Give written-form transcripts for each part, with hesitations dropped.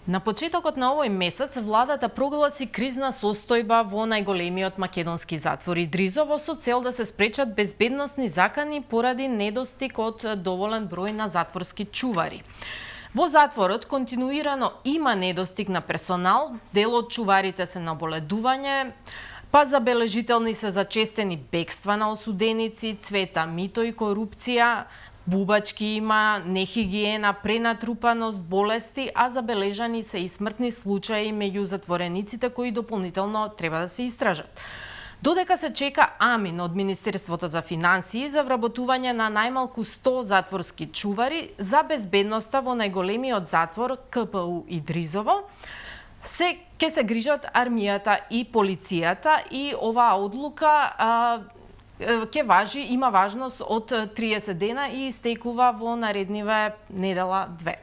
На почетокот на овој месец, владата прогласи кризна состојба во најголемиот македонски затвор Идризово со цел да се спречат безбедносни закани поради недостиг од доволен број на затворски чувари. Во затворот континуирано има недостиг на персонал, дел од чуварите се на боледување, па забележителни се зачестени бегства на осуденици, цвета мито и корупција, бубачки има, нехигиена, пренатрупаност, болести, а забележани се и смртни случаи меѓу затворениците кои дополнително треба да се истражат. Додека се чека амин од Министерството за финансии за вработување на најмалку 100 затворски чувари за безбедноста во најголемиот затвор КПУ Идризово, ќе се грижат армијата и полицијата и оваа одлука ќе важи, има важност од 30 дена и истекува во наредниве недела 2.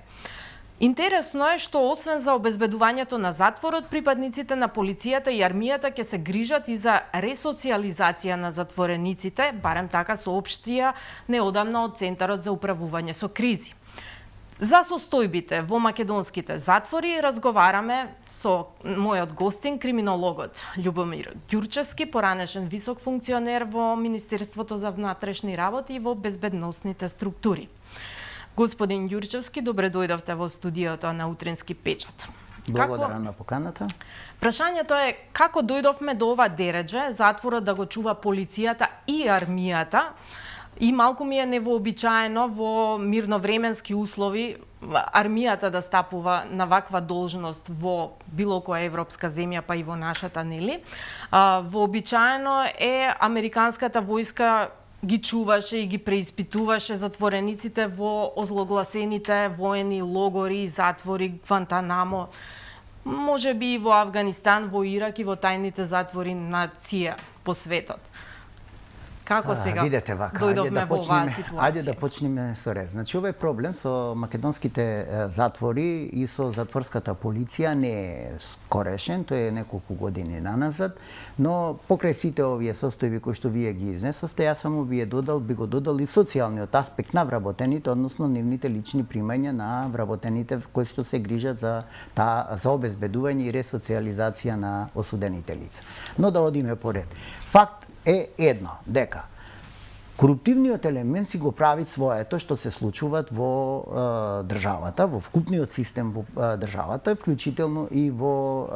Интересно е што освен за обезбедувањето на затворот, припадниците на полицијата и армијата ќе се грижат и за ресоциализација на затворениците, барем така соопштија неодамна од Центарот за управување со кризи. За состојбите во македонските затвори разговараме со мојот гостин, криминологот Љубомир Ѓурчевски, поранешен висок функционер во Министерството за внатрешни работи и во безбедносните структури. Господин Ѓурчевски, добре дојдовте во студиото на Утрински печат. Благодарам на поканата. Прашањето е како дојдовме до ова дередже, затворот да го чува полицијата и армијата, и малку ми е невообичаено во мирновременски услови армијата да стапува на ваква должност во било која европска земја, па и во нашата, нели? Вообичаено е американската војска ги чуваше и ги преиспитуваше затворениците во озлогласените воени логори, затвори, Гвантанамо, може би и во Авганистан, во Ирак и во тајните затвори на ЦИА по светот. Како сега дојдовме во оваа ситуација? Ајде да почнеме со ред. Значи, овој проблем со македонските затвори и со затворската полиција не е скорешен, тој е неколку години наназад, но покрај сите овие состојби кои што вие ги изнесовте, јас само би го додал и социјалниот аспект на вработените, односно нивните лични примања на вработените кои што се грижат за обезбедување и ресоциализација на осудените лица. Но да одиме поред. Факт е едно, дека коруптивниот елемент си го прави своето што се случуваат во државата, во вкупниот систем во државата, вклучително и во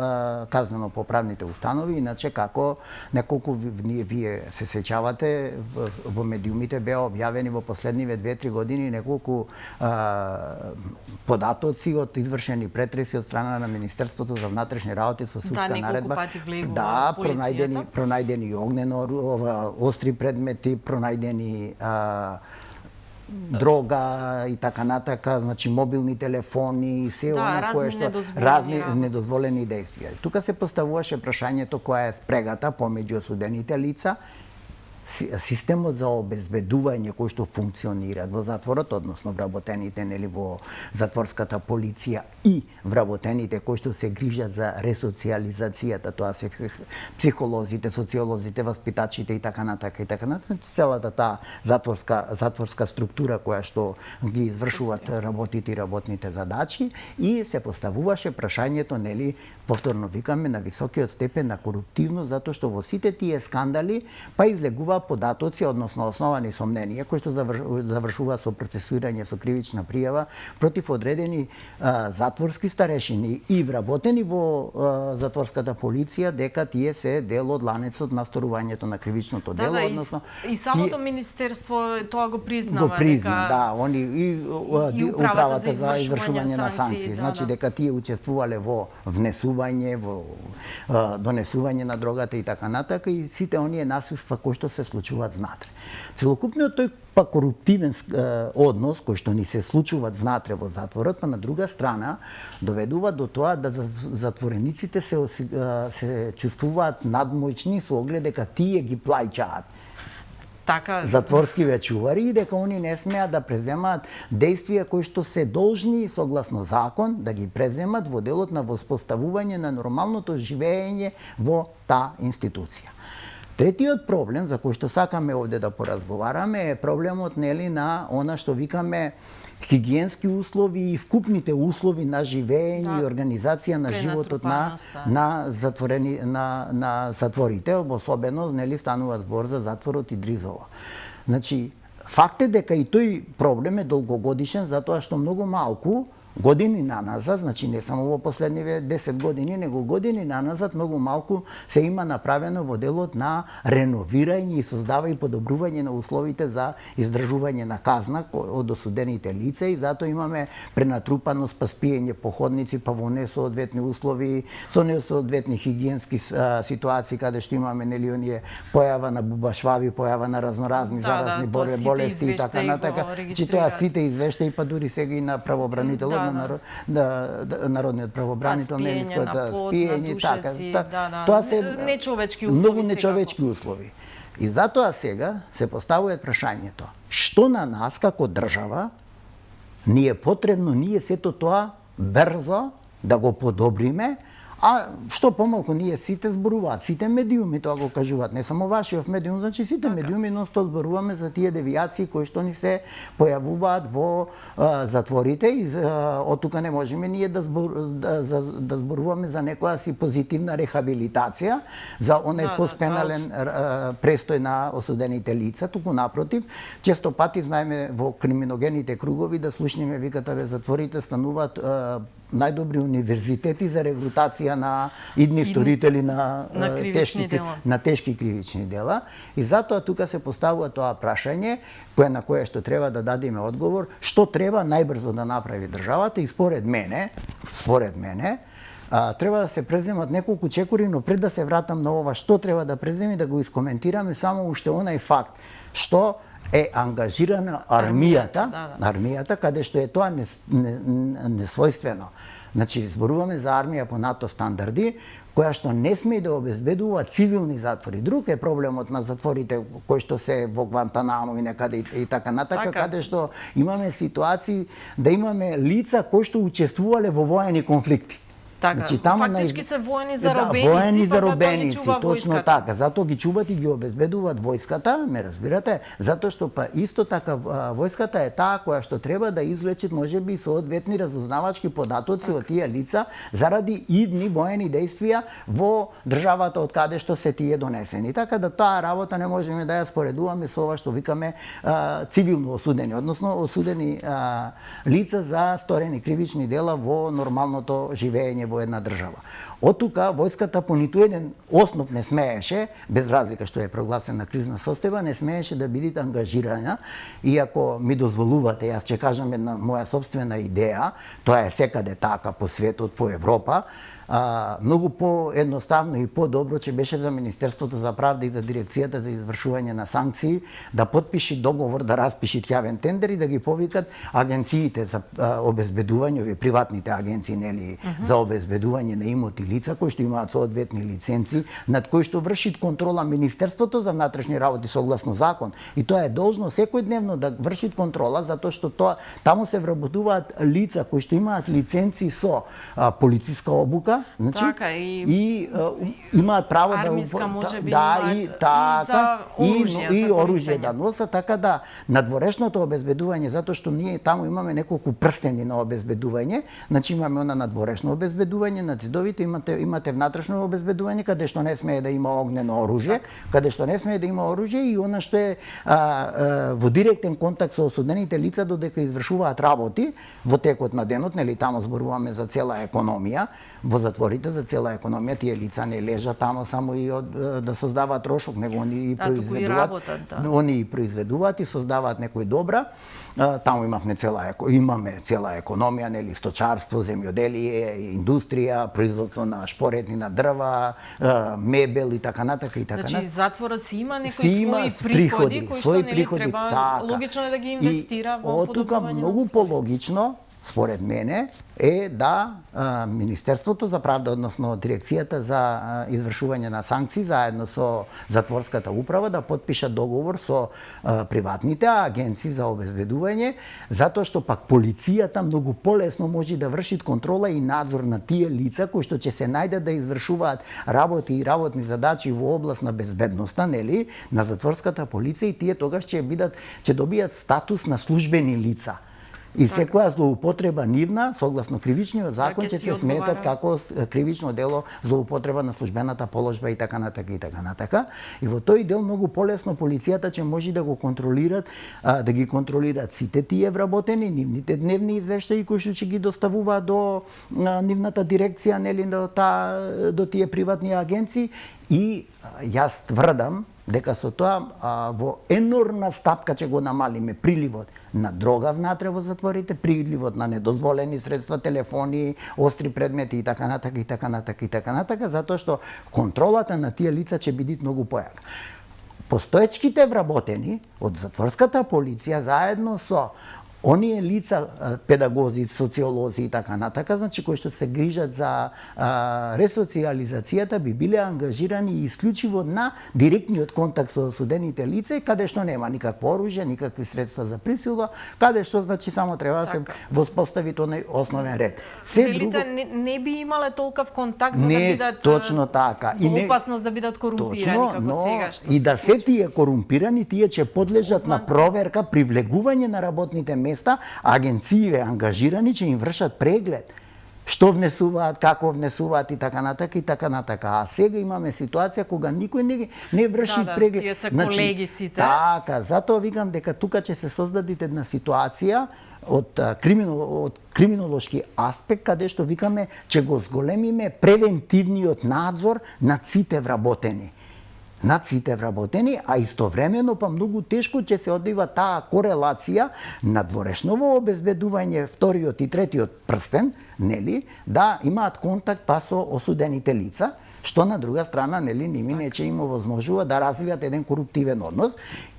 казнено-поправните установи, иначе како неколку вие се сеќавате во медиумите беа објавени во последниве 2-3 години неколку податоци од извршени претреси од страна на Министерството за внатрешни работи со судска наредба. Да, пронајдени огнено, остри предмети, пронајдени дрога и така натака, значи мобилни телефони, се она кое што разни недозволени действија. Тука се поставуваше прашањето која е спрегата помеѓу осудените лица, системот за обезбедување кој што функционира во затворот, односно вработените нели во затворската полиција и вработените кои што се грижат за ресоциализацијата, тоа се психолозите, социолозите, васпитачите и така натака, целата таа затворска структура која што ги извршуваат работите и работните задачи, и се поставуваше прашањето нели, повторно викаме, на високиот степен на коруптивност, затоа што во сите тие скандали па излегува податоци, односно основани сомненија, кои што завршува со процесуирање со кривична пријава против одредени затворски старешини и вработени во затворската полиција, дека тие се дел од ланецот на сторувањето на кривичното дело, односно и самото министерство тоа го признава. Го призна, да, они и управата за извршување на санкции, значи дека тие учествувале во внесување, во донесување на дрогата и така натака, и сите оние насилства кои што се случуваат внатре. Целокупниот тој па коруптивен однос кој што ни се случуваат внатре во затворот, па на друга страна доведува до тоа да затворениците се чувствуваат надмоćни со оглед дека тие ги плаќаат затворски чувари и дека они не смеат да преземаат действија кои што се должни согласно закон да ги преземат во делот на воспоставување на нормалното живење во таа институција. Третиот проблем за кој што сакаме овде да поразговараме е проблемот нели на она што викаме хигиенски услови и вкупните услови на живеење и организација на животот на затворите, особено нели станува збор за затворот и Дризово. Значи, факт е дека и тој проблем е долгогодишен затоа што многу малку години наназад, значи не само во последниве 10 години, него години наназад многу малку се има направено во делот на реновирање и создава и подобрување на условите за издржување на казна од осудените лица и затоа имаме пренатрупаност, па спиење по ходници, па во несоодветни услови, со несоодветни хигиенски ситуации каде што имаме нели оние појава на бубашвави, појава на разноразни заразни болести и така натака. Че тоа сите извештаи, па дури сега и на правобранителот народниот правобранител немиското спиење, така. Тоа се нечовечки услови. Многу нечовечки услови. И затоа сега се поставува прашањето: што на нас како држава ни е потребно ние сето тоа брзо да го подобриме, а што помалку ние сите зборуваат, сите медиуми тоа го кажуваат, не само вашиот медиум, значи сите медиуми носто зборуваме за тие девијации кои што ни се појавуваат во затворите и од тука не можеме ние да зборуваме за некоја си позитивна рехабилитација, за оној поспенален престој на осудените лица, туку напротив, често пати знаеме во криминогените кругови да слушнеме викат затворите стануваат најдобри универзитети за регрутација на идни сторители на тешки кривични дела. И затоа тука се поставува тоа прашање на кое што треба да дадеме одговор, што треба најбрзо да направи државата и според мене, треба да се преземат неколку чекори, но пред да се вратам на ова што треба да преземе, да го искоментираме само уште онај факт што е ангажирана армијата, каде што е тоа несвојствено. Значи, зборуваме за армија по НАТО стандарди, која што не сме да обезбедува цивилни затвори. Друг е проблемот на затворите кои што се во Гвантанамо и некаде и така натака, каде што имаме ситуации да имаме лица кои што учествувале во воени конфликти. Така, значи, фактички се воени заробеници, воени заробеници, точно така. Затоа ги чуват и ги обезбедуваат војската, ме разбирате? Затоа што па исто така војската е таа која што треба да извлече можеби соодветни разузнавачки податоци од тие лица заради идни воени дејствија во државата од каде што се тие донесени. Така да таа работа не можеме да ја споредуваме со ова што викаме цивилно осудени, односно осудени лица за сторени кривични дела во нормалното живеење во една држава. Од тука војската по ниту еден основ не смееше, без разлика што е прогласена кризна состојба, не смееше да биде ангажирана. И ако ми дозволувате, јас ќе кажам една моја сопствена идеја, тоа е секаде така по светот, по Европа, многу поедноставно и подобро ќе беше за Министерството за правда и за Дирекцијата за извршување на санкции да потпиши договор, да распиши јавен тендер и да ги повикат агенциите за обезбедување, овие приватните агенции, нели, за обезбедување на имоти лица кои што имаат соодветни лиценци, над кои што врши контрола Министерството за внатрешни работи согласно закон. И тоа е должно секојдневно да врши контрола, затоа што таму се вработуваат лица кои што имаат лиценци со полициска обука, значи, така, и имаат право и оружје да носат, така да надворешното обезбедување, затоа што ние таму имаме неколку прстени на обезбедување, значи имаме она надворешно обезбедување на цидовите, имате внатрешно обезбедување каде што не смее да има огнено оружје, каде што не смее да има оружје и она што е во директен контакт со осудените лица додека извршуваат работи во текот на денот, нели таму зборуваме за цела економија, во затворите за цела економија, тие лица не лежат таму само и да создаваат трошок, него они и произведуваат и создаваат некој добра. Таму имаме цела економија, нели, сточарство, земјоделие, индустрија, производство на шпоретни на дрва, мебел и така натака и така натака. Значи затворот си има некои своји приходи кои што нели треба логично е да ги инвестира во подобрување. Од тука многу пологично според мене е да Министерството за правда, односно Дирекцијата за извршување на санкции заедно со затворската управа да потпишат договор со приватните агенции за обезбедување, затоа што пак полицијата многу полесно може да врши контрола и надзор на тие лица кои што ќе се најдат да извршуваат работи и работни задачи во област на безбедноста, нели, на затворската полиција, и тие тогаш ќе добијат статус на службени лица. И секоја злоупотреба нивна, согласно кривичниот закон, ќе се сметат како кривично дело злоупотреба на службената положба и така натака и така натака. И во тој дел многу полесно полицијата ќе може да го контролират, да ги контролират сите тие вработени, нивните дневни извештаи кои што ќе ги доставуваат до нивната дирекција, нели, до тие приватни агенции. И јас тврдам дека со тоа во енормна стапка ќе го намалиме приливот на дрога внатре во затворите, приливот на недозволени средства, телефони, остри предмети и така натака и така натака и така натака, затоа што контролата на тие лица ќе биде многу појака. Постоечките вработени од затворската полиција заедно со оние лица, педагози, социолози и така натака, значи кои што се грижат за ресоциализацијата, би биле ангажирани исклучиво на директниот контакт со осудените лица, каде што нема никакво оружје, никакви средства за присила, каде што значи само треба да се воспостави тој основен ред. Делите не би имале толков контакт за да бидат точно така. И не опасност да бидат корумпирани како сега што. И да се тие корумпирани, тие ќе подлежат на проверка, привлегување на работните места, агенциите ангажирани ќе им вршат преглед. Што внесуваат, како внесуваат и така натака и така натака. А сега имаме ситуација кога никој не врши преглед. Тие се колеги сите. Така, затоа викам дека тука ќе се создаде една ситуација од криминолошки аспект, каде што викаме ќе го зголемиме превентивниот надзор над сите вработени. А истовремено па многу тешко ќе се одвива таа корелација на дворешново обезбедување вториот и третиот прстен, нели, да имаат контакт па со осудените лица, што на друга страна, нели, ними не ќе им овозможува да развијат еден коруптивен однос.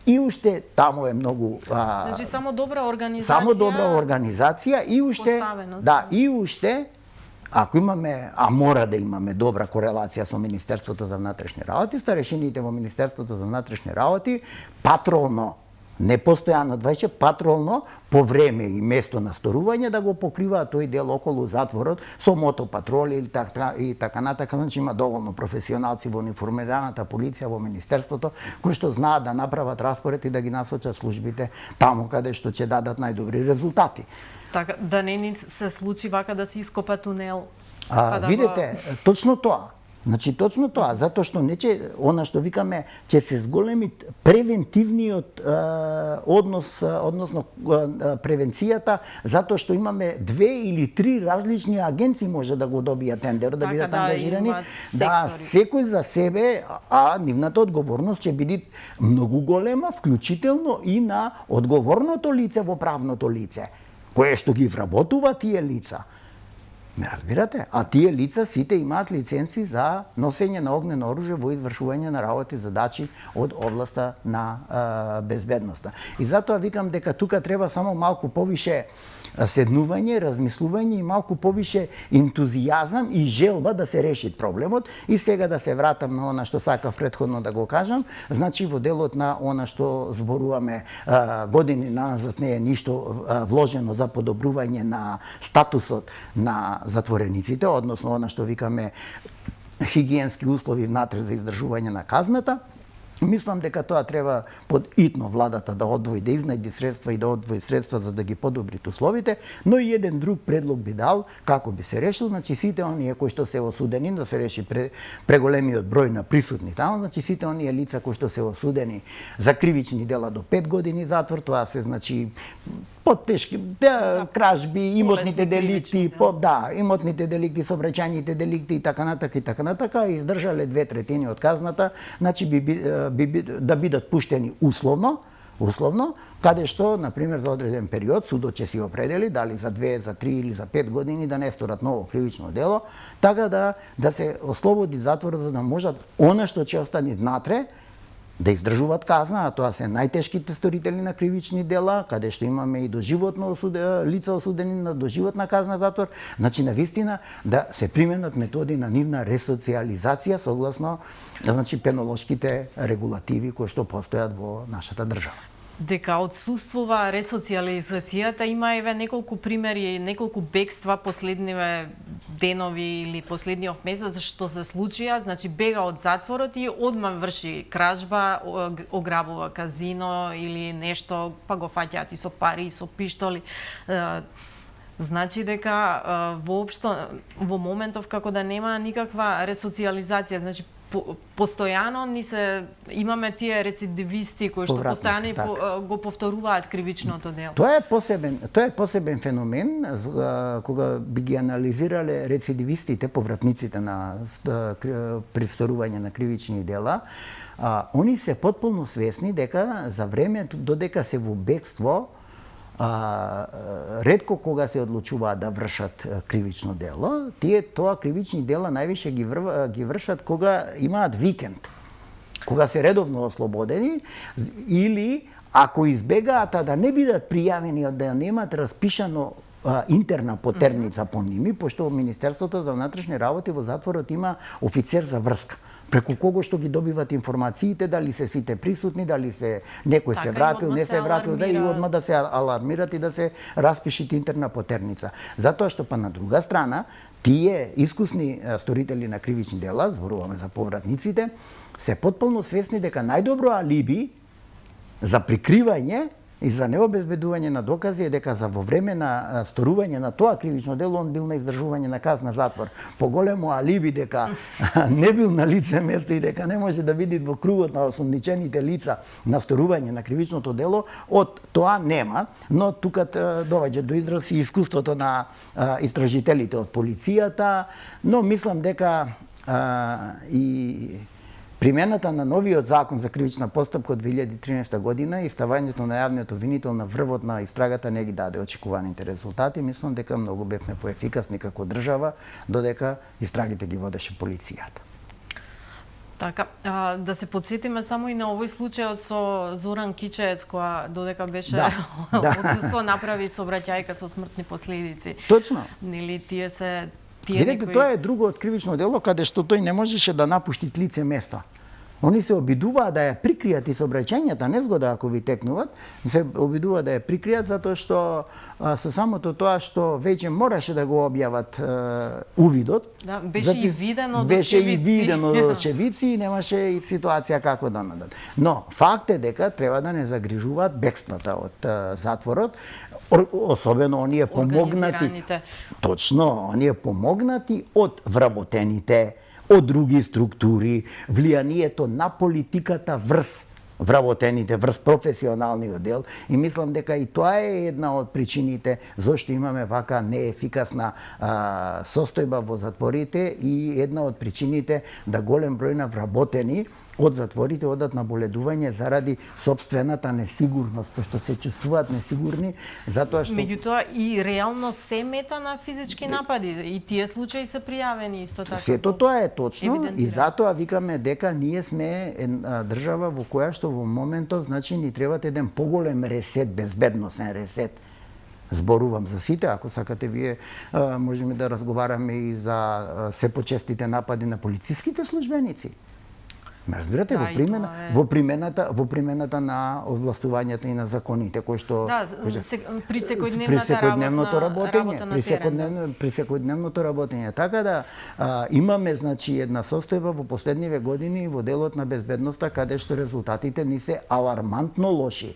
И уште таму е многу значи само добра организација и уште и уште ако имаме, а мора да имаме добра корелација со Министерството за внатрешни работи, старешините во Министерството за внатрешни работи патролно, не постојано 24, патролно по време и место на сторување да го покриваат тој дел околу затворот со мотопатроли и така натака, значи има доволно професионалци во униформираната полиција во Министерството кои што знаат да направат распоред и да ги насочат службите таму каде што ќе дадат најдобри резултати. Така, да не ни се случи вака да се ископа тунел. Видите, точно тоа. Значи, точно тоа, затоа што она што викаме, ќе се зголеми превентивниот односно превенцијата, затоа што имаме 2 или 3 различни агенции може да го добијат тендер, да бидат ангажирани. Да, секој за себе, а нивната одговорност ќе биде многу голема, вклучително и на одговорното лице во правното лице, кое што ги вработува тие лица. Ме разбирате? А тие лица сите имаат лиценци за носење на огнено оружје во извршување на работи задачи од областа на безбедноста. И затоа викам дека тука треба само малку повише седнување, размислување и малку повише ентузијазам и желба да се реши проблемот. И сега да се вратам на она што сакав претходно да го кажам, значи во делот на она што зборуваме години назад не е ништо вложено за подобрување на статусот на затворениците, односно она што викаме хигиенски услови внатре за издржување на казната. Мислам дека тоа треба подитно владата да одвои, да изнајде средства и да одвои средства за да ги подобри условите, но и еден друг предлог би дал како би се решил, значи сите оние кои што се осудени да се реши преголемиот број на присутни таму, значи сите оние лица кои што се осудени за кривични дела до 5 години затвор, тоа се значи поттешки кражби, имотните деликти, имотните деликти, сообраќајните деликти и така натака, издржале 2/3 од казната, значи да бидат пуштени условно, каде што, например, за одреден период судот ќе си определи дали за 2, за 3 или за 5 години да не сторат ново кривично дело, така да се ослободи затворот за да можат она што ќе остане внатре да издржуваат казна, а тоа се најтешките сторители на кривични дела, каде што имаме и доживотно лица осудени на доживотна казна затвор, значи навистина да се применат методи на нивна ресоциализација согласно значи пенолошките регулативи кои што постојат во нашата држава. дека отсуствува ресоциализацијата. Има еве неколку примери, неколку бегства последниве денови или последниот месец што се случија, значи бега од затворот и одма врши кражба, ограбува казино или нешто, па го фаќаат и со пари, и со пиштоли. Значи дека воопшто во моментов како да нема никаква ресоциализација, значи постојано имаме тие рецидивисти кои што постојано го повторуваат кривичното дело. Тоа е посебен феномен кога би ги анализирале рецидивистите, повратниците на присторување на кривични дела. Они се потполно свесни дека за времето додека се во бегство, ретко кога се одлучуваат да вршат кривично дело, тие тоа кривични дела највише ги вршат кога имаат викенд, кога се редовно ослободени или ако избегаат да не бидат пријавени, да немаат распишано интерна потерница по ними, пошто Министерството за внатрешни работи во затворот има офицер за врска, преку кого што ги добиват информациите, дали се сите присутни, дали се некој се вратил, не се вратил, да и одма да се алармират и да се распиши интерна потерница. Затоа што па на друга страна, тие искусни сторители на кривични дела, зборуваме за повратниците, се потполно свесни дека најдобро алиби за прикривање и за необезбедување на докази е дека за во време на сторување на тоа кривично дело он бил на издржување на казна затвор. Поголемо алиби дека не бил на лице место и дека не може да види во кругот на осумничените лица на сторување на кривичното дело, од тоа нема, но тука доаѓа до израз и искуството на истражителите од полицијата, но мислам дека и примената на новиот закон за кривична постапка од 2013 година и ставањето на јавниот обвинител на врвот на истрагата не ги даде очекуваните резултати. Мислам дека многу бевме поефикасни како држава, додека истрагите ги водеше полицијата. Така, да се подсетиме само и на овој случај со Зоран Кичеец, која додека беше одсуство направи сообраќајка со смртни последици. Точно. Нели тие се видете, тоа е друго од кривично дело каде што тој не можеше да напушти лице место. Они се обидуваат да ја прикријат и сообраќањата незгода ако ви текнуваат, се обидуваат да ја прикријат затоа што со самото тоа што веќе мораше да го објават увидот. Да, беше и видено од очевидци и немаше и ситуација како да надат. Но факт е дека треба да не загрижуваат бегствата од затворот, особено оние помогнати. Точно, оние помогнати од вработените, од други структури, влијанието на политиката врз вработените, врз професионалниот дел, и мислам дека и тоа е една од причините зошто имаме вака неефикасна состојба во затворите и една од причините да голем број на вработени од затворите одат на боледување заради сопствената несигурност, пошто се чувствуваат несигурни, затоа што меѓутоа и реално се мета на физички напади и тие случаи се пријавени исто така. Сето тоа е точно и затоа викаме дека ние сме држава во која што во моментов значи ни треба еден поголем ресет, безбедносен ресет. Зборувам за сите, ако сакате вие можеме да разговараме и за се почестите напади на полициските службеници. Разбирате, во примената на овластувањата и на законите кои што при секојдневното работење, при секојдневното работење. Така да имаме значи една состојба во последниве години во делот на безбедноста каде што резултатите ни се алармантно лоши.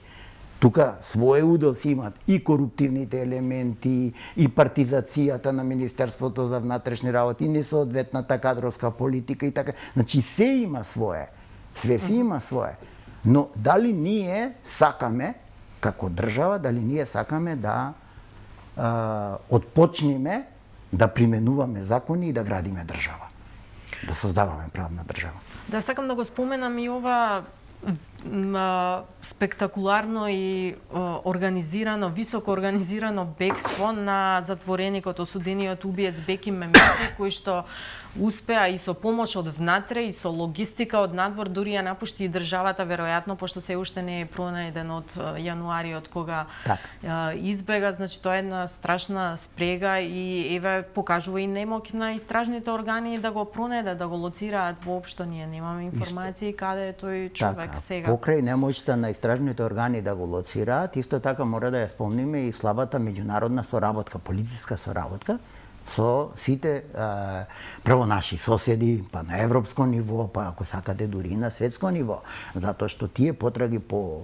Тука своје удел си имат и коруптивните елементи, и партизацијата на Министерството за внатрешни работи, и несоодветната кадровска политика и така. Значи се има свое, све си има свое. Но дали ние сакаме, како држава, дали ние сакаме да отпочнеме да применуваме закони и да градиме држава, да создаваме правна држава. Да, сакам да го споменам и ова спектакуларно и организирано, високо организирано бегство на затвореникот, осудениот убиец Беки Мемети, кој што успеа и со помош од внатре и со логистика од надвор дури ја напушти и државата веројатно пошто се уште не е пронајден од јануари од кога избега, значи тоа е една страшна спрега и еве покажува и немоќ на истражните органи да го пронајдат, да го лоцираат. Воопшто ние немаме информации каде е тој човек сега. покрај немоќта на истражните органи да го лоцираат, исто така мора да ја спомниме и слабата меѓународна соработка, полициска соработка со сите прво наши соседи, па на европско ниво, па ако сакате дури и на светско ниво, затоа што тие потраги по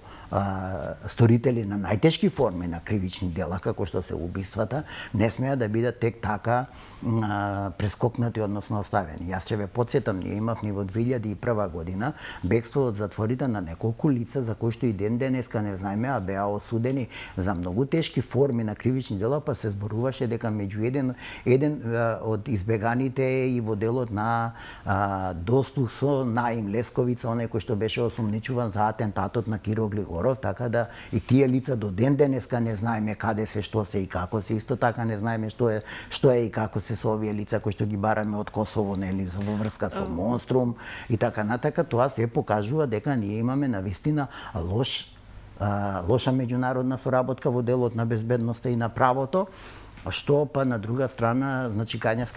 сторители на најтешки форми на кривични дела, како што се убиствата, не смеа да бидат тек така прескокнати, односно оставени. Јас ќе ве потсетам, ние имавме во 2001 година бегство од затворите на неколку лица за кои што и ден денеска не знаеме, а беа осудени за многу тешки форми на кривични дела, па се зборуваше дека меѓу еден од избеганите и во делот на Достух со Наим Лесковица, оној кој што беше осумничуван за атентатот на Киро Глигоров, така да и тие лица до ден денеска не знаеме каде се, што се и како се, исто така не знаеме што е и како се со овие лица кои што ги бараме од Косово, нели, во врска со Монструм и така натака. Тоа се покажува дека ние имаме навистина лоша меѓународна соработка во делот на безбедноста и на правото, што па на друга страна, значи кај нас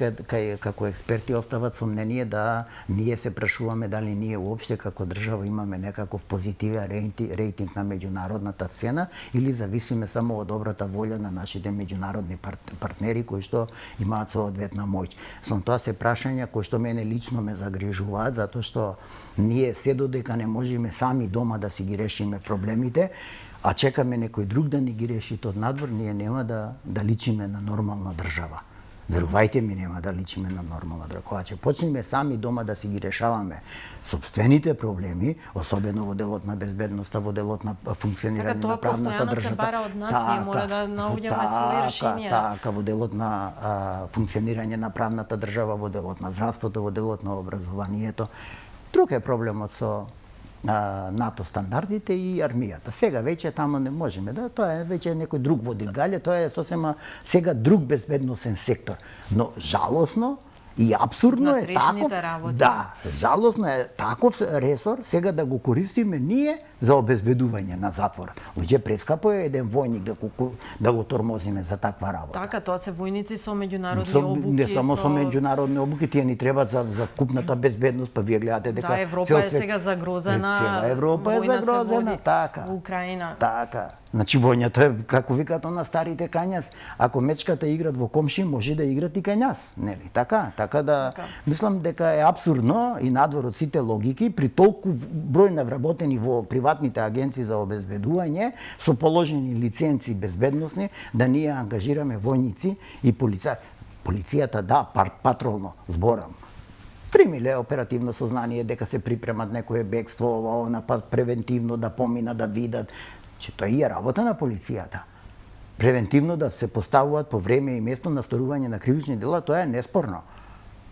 како експерти остават сомнение да ние се прашуваме дали ние уопште како држава имаме некаков позитивен рейтинг на меѓународната сцена или зависиме само од добрата волја на нашите меѓународни партнери кои што имаат соодветна моќ. Тоа се прашања кои што мене лично ме загрижуваат, затоа што ние се додека не можеме сами дома да си ги решиме проблемите, а чекаме некој друг да ни ги реши од надвор, ние нема да личиме на нормална држава. Верувајте ми, нема да личиме на нормална држава. Кога ќе почнеме сами дома да си ги решаваме сопствените проблеми, особено во делот на безбедноста, во делот на функционирање на правната држава. Тоа постојано се бара од нас, ние мора да наоѓаме своји решенија. Така, во делот на функционирање на правната држава, во делот на здравството, во делот на образованието. Друг е проблемот со НАТО стандардите и армијата. Сега веќе таму не можеме, тоа е веќе некој друг водил гале, тоа е сосема сега друг безбедносен сектор. Но жалосно и апсурдно е таков, жалосно е таков ресор сега да го користиме ние за обезбедување на затворот. Луѓе, прескапо е еден војник да го тормозиме за таква работа. Така, тоа се војници со меѓународни обуки. Не само со меѓународни обуки, тие ни требаат за вкупната безбедност, па вие гледате дека Европа е сега загрозена. Цела Европа е загрозена, така. Украина. Така. Значи војната е како викаат на старите кањас, ако мечката играт во комши, може да играт и кај нас, нели? Така да мислам дека е апсурдно и надвор од сите логики при толку број на вработени во приватните агенции за обезбедување со положени лиценци безбедносни да ние ангажираме војници и полицаи. Полицијата патролно зборам. Примиле оперативно сознание дека се припремат некое бегство, па превентивно да помина да видат. Че тоа е работа на полицијата. Превентивно да се поставуваат по време и место на сторување на кривични дела, тоа е неспорно.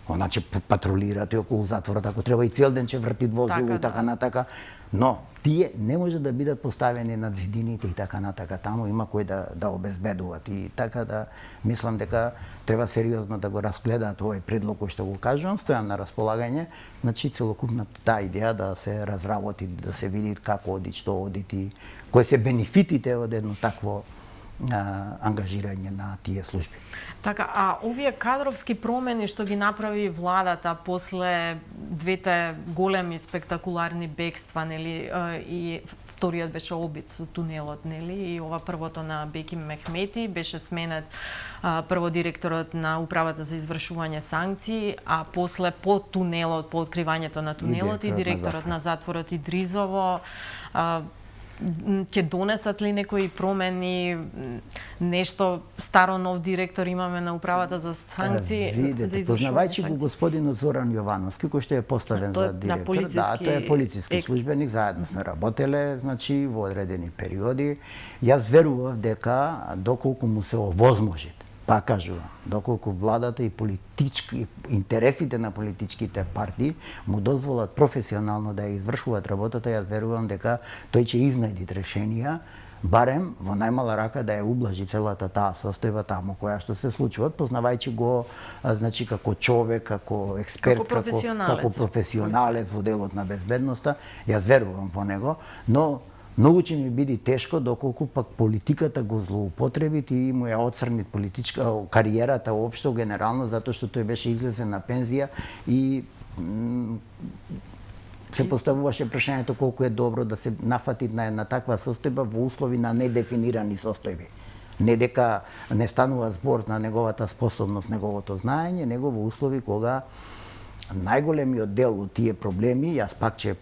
Оначе патролирате околу затворот, ако треба и цел ден ќе вртит возило и така натака. Но тие не може да бидат поставени над зидините и така натака. Таму има кој да обезбедуваат. И така да мислам дека треба сериозно да го разгледаат овој предлог кој што го кажувам. Стојам на располагање. Значи целокупната таа идеја да се разработи, да се види како оди, што оди и кои се бенефитите од едно такво ангажирање на тие служби. Така, а овие кадровски промени што ги направи владата после двете големи спектакуларни бегства, нели, и вториот беше обид со тунелот, нели, и ова првото на Беким Мехмети беше сменет прво директорот на управата за извршување санкции, а после по тунелот, по откривањето на тунелот и директорот на затворот Идризово. Ќе донесат ли некои промени, нешто старо нов директор имаме на управата за санкции? Видете, познавајќи го господинот Зоран Јовановски, кој што е поставен за директор, тој е полициски службеник, заедно сме работеле, значи во одредени периоди. Јас верував дека доколку му се овозможи, па кажувам, доколку владата и интересите на политичките партии му дозволат професионално да ја извршуваат работата, јас верувам дека тој ќе изнајди решенија, барем во најмала рака да ја ублажи целата таа состојба таму која што се случува, познавајќи го значи како човек, како експерт, како професионалец во делот на безбедноста, јас верувам во него, но многу ќе ми биде тешко доколку пак политиката го злоупотреби и му ја оцрни политичка кариерата општо генерално затоа што тој беше излезен на пензија и се поставуваше прашањето колку е добро да се нафати на една таква состојба во услови на недефинирани состојби. Не дека не станува збор на неговата способност, неговото знаење, него во услови кога најголемиот дел од тие проблеми, јас пак ќе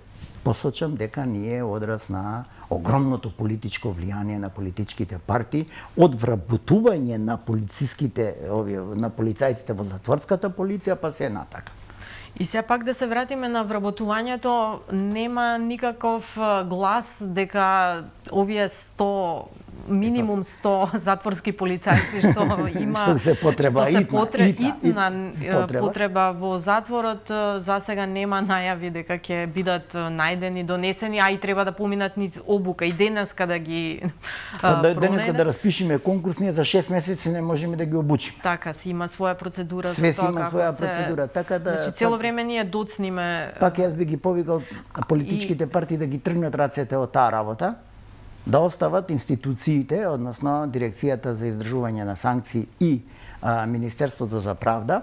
посочам дека ние одраз на огромното политичко влијание на политичките партии, од вработување на на полицајците во затворската полиција, па се натака. И сега пак да се вратиме на вработувањето, нема никаков глас дека овие 100 минимум 100 затворски полицајци што има што се потреба итна потреба во затворот, за сега нема најави дека ќе бидат најдени, донесени, а и треба да поминат низ обука и денеска да ги денеска да распишеме конкурс, ние за 6 месеци не можеме да ги обучиме. Така, си има своја процедура за тоа има своја процедура, така да значи цело време ние доцниме. Пак јас би ги повикал политичките партии да ги тргнат рацете од таа работа, да остават институциите, односно Дирекцијата за издржување на санкции и Министерството за правда,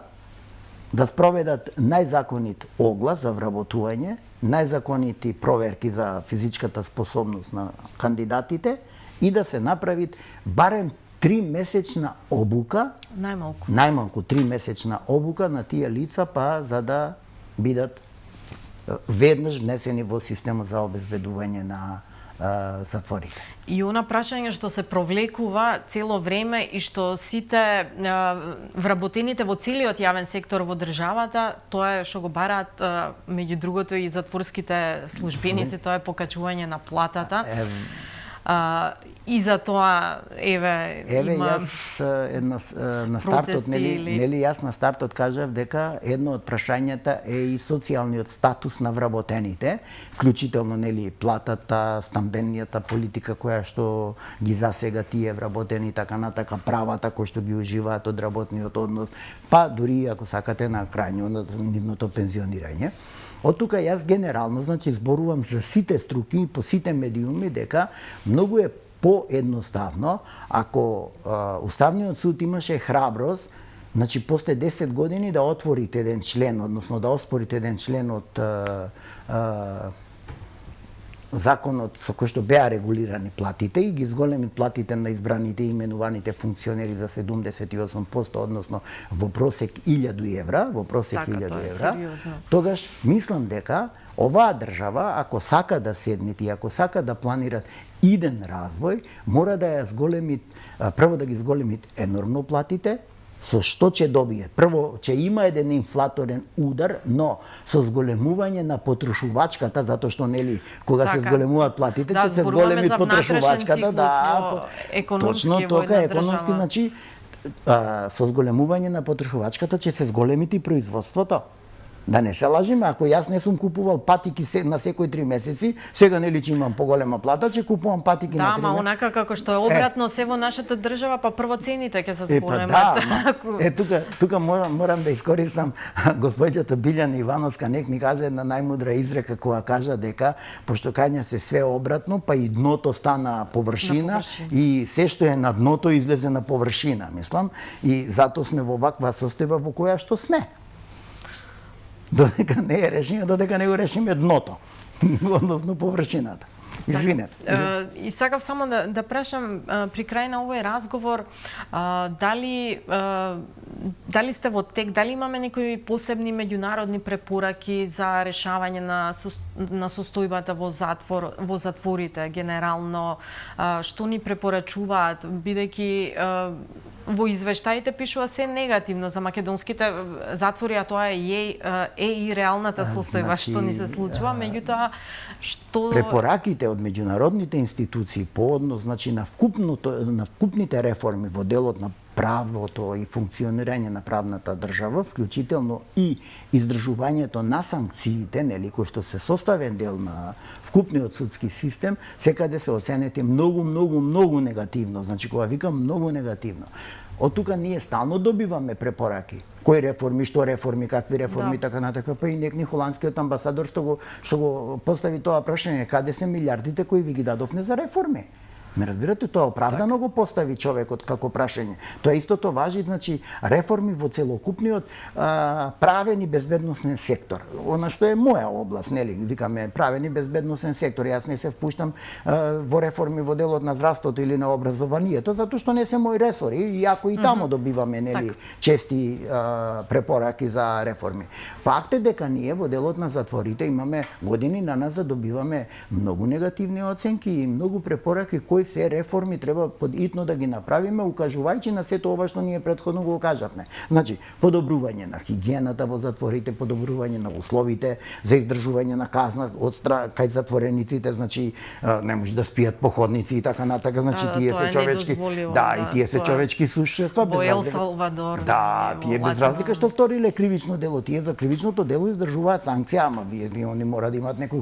да спроведат најзаконит оглас за вработување, најзаконити проверки за физичката способност на кандидатите и да се направи барем 3-месечна обука, најмалку 3-месечна обука на тие лица, па за да бидат веднаш внесени во системот за обезбедување на затворите. И она прашање што се провлекува цело време и што сите вработените во целиот јавен сектор во државата, тоа е што го бараат меѓу другото и затворските службеници, тоа е покачување на платата. И за тоа има јас на стартот нели јас на стартот кажав дека едно од прашањата е и социјалниот статус на вработените, вклучително нели платата, стамбенијата политика која што ги засега тие вработени, така натака правата кои што ги уживаат од работниот однос, па дури ако сакате на крајно нивното пензионирање. Од тука јас генерално, значи, зборувам за сите струки и по сите медиуми дека многу е поедноставно ако Уставниот суд имаше храброст, значи после 10 години да отворите еден член, односно да оспорите еден член од законот со кој што беа регулирани платите и ги зголеми платите на избраните и именуваните функционери за 78%, односно во просек 1000 евра, тогаш мислам дека оваа држава, ако сака да седнат и ако сака да планират иден развој, мора да ја зголеми, прво да ги зголеми енормно платите, со што ќе добие? Прво, ќе има еден инфлаторен удар, но со зголемување на потрошувачката, затоа што нели кога се зголемуваат платите, ќе се зголеми потрошувачката, точно тоа е економски, значи со зголемување на потрошувачката ќе се зголеми и производството. Да не се лажиме, ако јас не сум купувал патики на секој 3 месеци, сега нели ќе имам поголема плата, ќе купувам патики на 3 месеци. Да, ма онака како што е обратно се во нашата држава, па прво цените ќе се зголемат. Тука морам да искористам госпоѓата Билјана Ивановска, нек ми каже една најмудра изрека која кажа дека пошто кања се све обратно, па и дното стана површина и се што е на дното излезе на површина, мислам, и затоа сме во ваква состојба во која што сме. Додека не е решимо, додека не го решиме дното, односно површината. Извинете. И сакав само да прашам при крај на овој разговор, дали сте во тек, дали имаме некои посебни меѓународни препораки за решавање на состојбата во затворите генерално, што ни препорачуваат, бидејќи во извештаите пишува се негативно за македонските затвори, а тоа е и реалната состојба што ни се случува, меѓутоа што препораките од меѓународните институции по однос, значи на вкупните реформи во делот на правото и функционирање на правната држава, вклучително и издржувањето на санкциите, нели, кои што се составен дел на вкупниот судски систем, секаде се оценети многу негативно. Значи, кога викам многу негативно, од тука ние стално добиваме препораки. Кои реформи, што реформи, какви реформи, така натака, па и некни холандскиот амбасадор што го постави тоа прашање, каде се милиардите кои ви ги дадовме за реформи? Ме разбирате, тоа оправдано го постави човекот како прашање. Тоа истото важи, значи, реформи во целокупниот правен и безбедносен сектор. Она што е моја област, нели, викаме правен и безбедносен сектор. Јас не се впуштам во реформи во делот на здравството или на образованието, затоа што не се мој ресор. Иако и тамо добиваме, нели, чести препораки за реформи. Факт е дека ние во делот на затворите имаме години на нас да добиваме многу негативни оценки и многу препораки кои се реформи треба подитно да ги направиме, укажувајќи на сето ова што ние претходно го кажавме. Значи, подобрување на хигиената во затворите, подобрување на условите за издржување на казна кај затворениците, значи не може да спијат по ходници и така натака, значи тие се човечки, и тие се човечки сушества без разлика. Салвадор. Тие без разлика што сториле кривично дело, тие за кривичното дело издржуваат санкција, ама вие они мора да имаат некој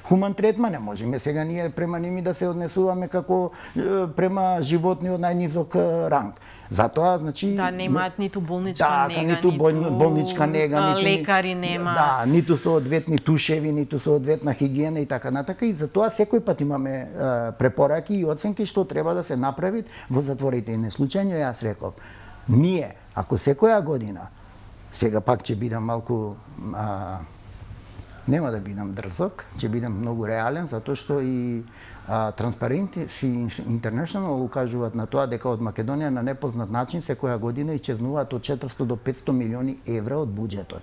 хуман третман, не можеме сега ние према ними да се однесуваме како према животни од најнизок ранг. Затоа, значи... немаат ниту болничка нега, ниту болничка нега, ниту лекари нема. Ниту соодветни тушеви, ниту соодветна хигиена и така натака. И затоа секој пат имаме препораки и оценки што треба да се направи во затворите. И не случајно јас реков, ние, ако секоја година, сега пак ќе бидам малку... нема да бидам дрзок, ќе бидам многу реален, затоа што и Transparency International укажуваат на тоа дека од Македонија на непознат начин секоја година исчезнуваат од 400 до 500 милиони евра од буџетот.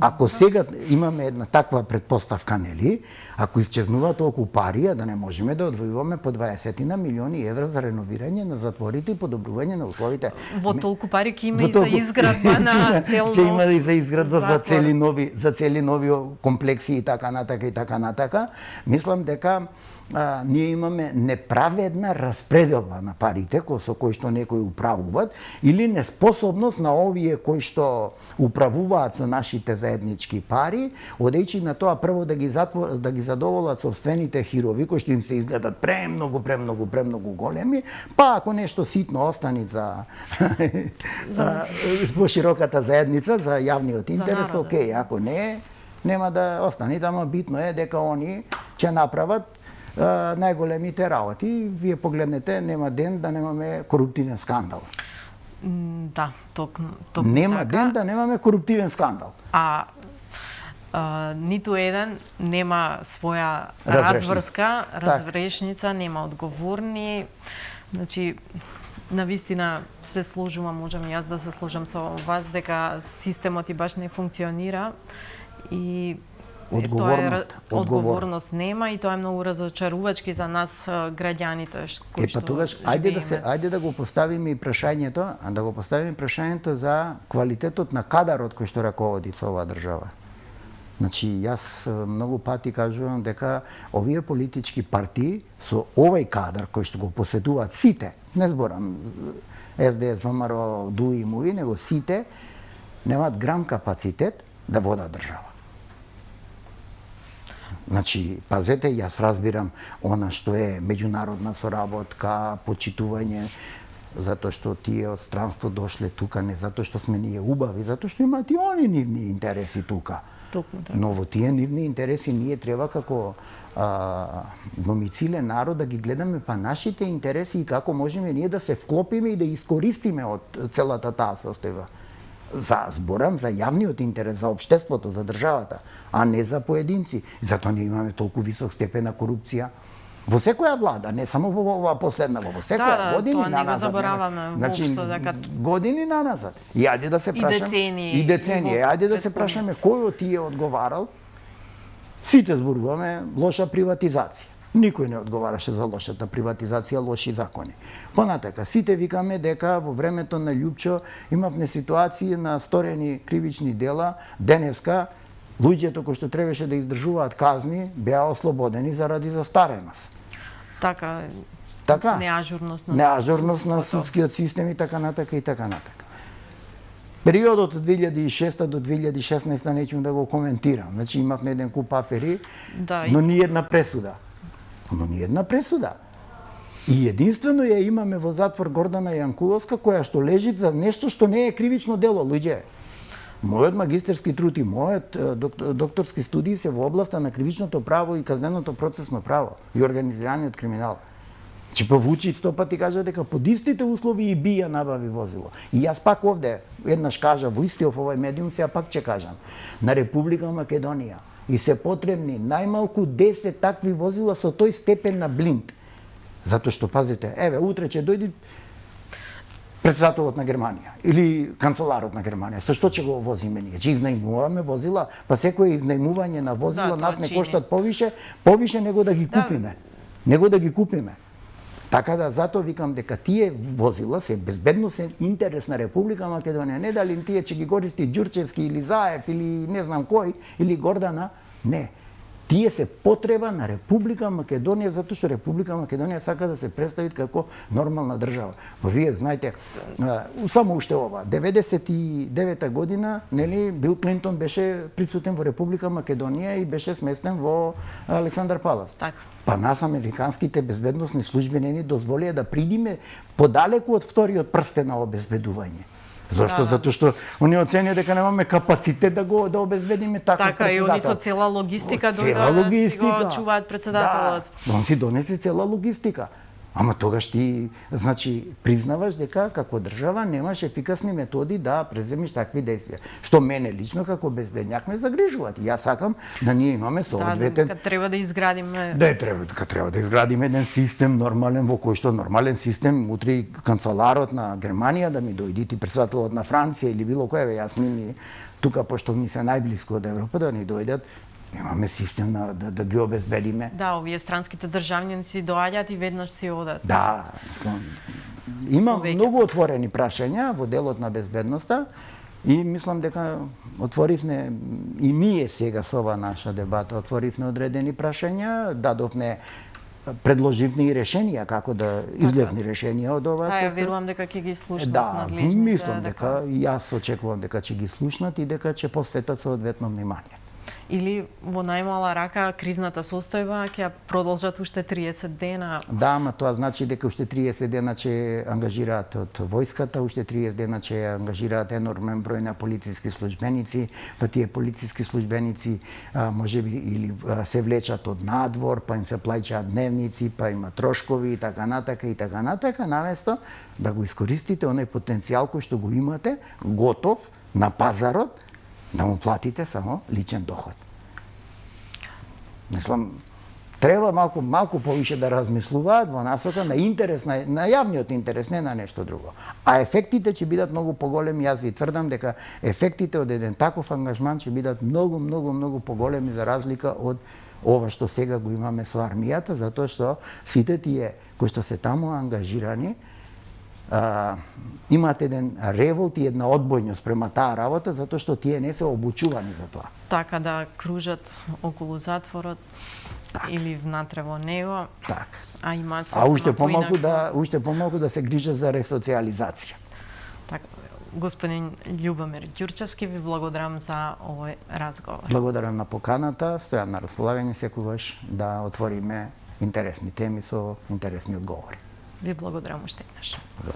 Ако сега имаме една таква предпоставка, нели, ако исчезнуваат толку пари, да не можеме да одвојуваме по 20 милиони евра за реновирање на затворите и подобрување на условите. Во толку пари ќе има и за изградба на цел нов. Ќе има и за изградба за цели нови комплекси и така натака. Мислам дека ние имаме неправедна распределба на парите со кои што некои управуваат или неспособност на овие кои што управуваат со нашите заеднички пари, одејќи на тоа прво да ги задоволат собствените хирови кои што им се изгледат премногу големи, па ако нешто ситно остани за пошироката заедница, за јавниот интерес, окей, ако не, нема да остане, ама битно е дека они ќе направат најголемите работи. Вие погледнете, нема ден да немаме коруптивен скандал. Токму нема така. ден да немаме коруптивен скандал. Ниту еден нема своја разврска, разрешница, нема одговорни. Значи, навистина се сложувам, можам јас да се сложам со вас дека системот и баш не функционира и одговорност нема и тоа е многу разочарувачки за нас граѓаните кои што тогаш ајде да го поставиме и прашањето, за квалитетот на кадарот кој што раководи со оваа држава. Значи, јас многу пати кажувам дека овие политички партии со овој кадар кој што го поседуваат сите, не зборам СДС, ВМРО, ДУИ, МУИ, него сите немаат грам капацитет да водат држава. Значи, пазете, јас разбирам она што е меѓународна соработка, почитување, затоа што тие од странство дошле тука, не затоа што сме ние убави, затоа што имаат и они нивни интереси тука. Но во тие нивни интереси ние треба како домицилен народ да ги гледаме па нашите интереси и како можеме ние да се вклопиме и да искористиме од целата таа состојба. Зборам за јавниот интерес, за општеството, за државата, а не за поединци. Затоа ние имаме толку висок степен на корупција. Во секоја влада, не само во оваа последна, во секоја години тоа не го забораваме воопшто дека години наназад. И ајде да се прашаме и децении, ајде да се прашаме кој од тие одговарал. Сите зборуваме лоша приватизација. Никој не одговараше за лошата приватизација, лоши закони. Понатака, сите викаме дека во времето на Љупчо имавме ситуации на сторени кривични дела, денеска луѓето кои што требаше да издржуваат казни беа ослободени заради застареност. Така. Неажурност на судскиот систем и така натака. Периодот од 2006 до 2016 нечем да го коментирам. Значи имавме еден куп афери, но ни една пресуда. И единствено ја имаме во затвор Гордана Јанкуловска, која што лежи за нешто што не е кривично дело, луѓе. Мојот магистерски труд и мојот докторски студии се во областа на кривичното право и казненото процесно право и организираниот криминал. Че Вучич 100 пати кажа дека под истите услови и би ја набави возило. И јас пак овде еднаш кажа во истиот овој медиум, сега пак ќе кажам. На Република Македонија и се потребни најмалку 10 такви возила со тој степен на блинд. Затоа што, пазите, еве, утре ќе дојде председателот на Германија или канцеларот на Германија. Со што ќе го возиме ние? Ќе изнајмуваме возила? Па секое изнајмување на возила нас не коштат повише него да ги купиме. Него да ги купиме. Така да, затоа викам дека тие возила се безбедносен интерес на Република Македонија. Не дали тие ќе ги користи Ѓурчевски или Заев или не знам кој, или Гордана. Не. Тие се потреба на Република Македонија, затоа што Република Македонија сака да се представи како нормална држава. Па вие знаете, само уште ова, 99-та година, нели, Бил Клинтон беше присутен во Република Македонија и беше сместен во Александар Палас. Така. Па нас американските безбедносни служби не ни дозволија да придиме подалеку од вториот прстен на обезбедување. Зошто? Затоа што они оценија дека немаме капацитет да обезбедиме таков председател. Така и они со цела логистика дојдоа да си го чуваат председателот. Да, он си донесе цела логистика. Ама тогаш ти, значи, признаваш дека како држава немаш ефикасни методи да преземиш такви действија. Што мене лично како безбедњак ме загрижуваат. Јас сакам да ние имаме соодветен... Да, треба да изградиме... Треба да изградиме еден систем нормален, во кој што нормален систем, утре и канцеларот на Германија да ми дојди, и председателот на Франција или било кој, јас ми тука, пошто ми се најблиско од Европа, да ни дојдат. Имаме систем да ги обезбедиме. Да, овие странските државници доаѓаат и веднаш си одат. Да, мислам, има многу отворени прашања во делот на безбедноста и мислам дека отворивме и ние сега со ова наша дебата, отворивме одредени прашања, дадовме предложивни и решенија како да излезни решенија од оваа сестра. Верувам дека ќе ги слушнат надлежните. Да, мислам дека јас очекувам дека ќе ги слушнат и дека ќе посветат соодветно внимание. Или во најмала рака кризната состојба ќе продолжат уште 30 дена. Да, ама тоа значи дека уште 30 дена ќе ангажираат од војската, уште 30 дена ќе ангажираат енормен број на полициски службеници, па тие полициски службеници можеби или се влечат од надвор, па им се плаќаат дневници, па има трошкови и така натака, наместо да го искористите оној потенцијал кој што го имате готов на пазарот, да му платите само личен доход. Мислам, треба малку повише да размислуваат во насока на интерес, на јавниот интерес, не на нешто друго. А ефектите ќе бидат многу поголеми, јас ви тврдам дека ефектите од еден таков ангажман ќе бидат многу поголеми за разлика од ова што сега го имаме со армијата, затоа што сите тие кои што се таму ангажирани имаат еден револт и една одбојност према таа работа, затоа што тие не се обучувани за тоа. Така да кружат околу затворот или внатре во него. Так. А имаат уште помалку да се грижат за ресоциализација. Така. Господин Љубомир Ѓурчевски, ви благодарам за овој разговор. Благодарам на поканата, стојам на располагање секогаш да отвориме интересни теми со интересни одговори. Ви благодарам уште еднаш.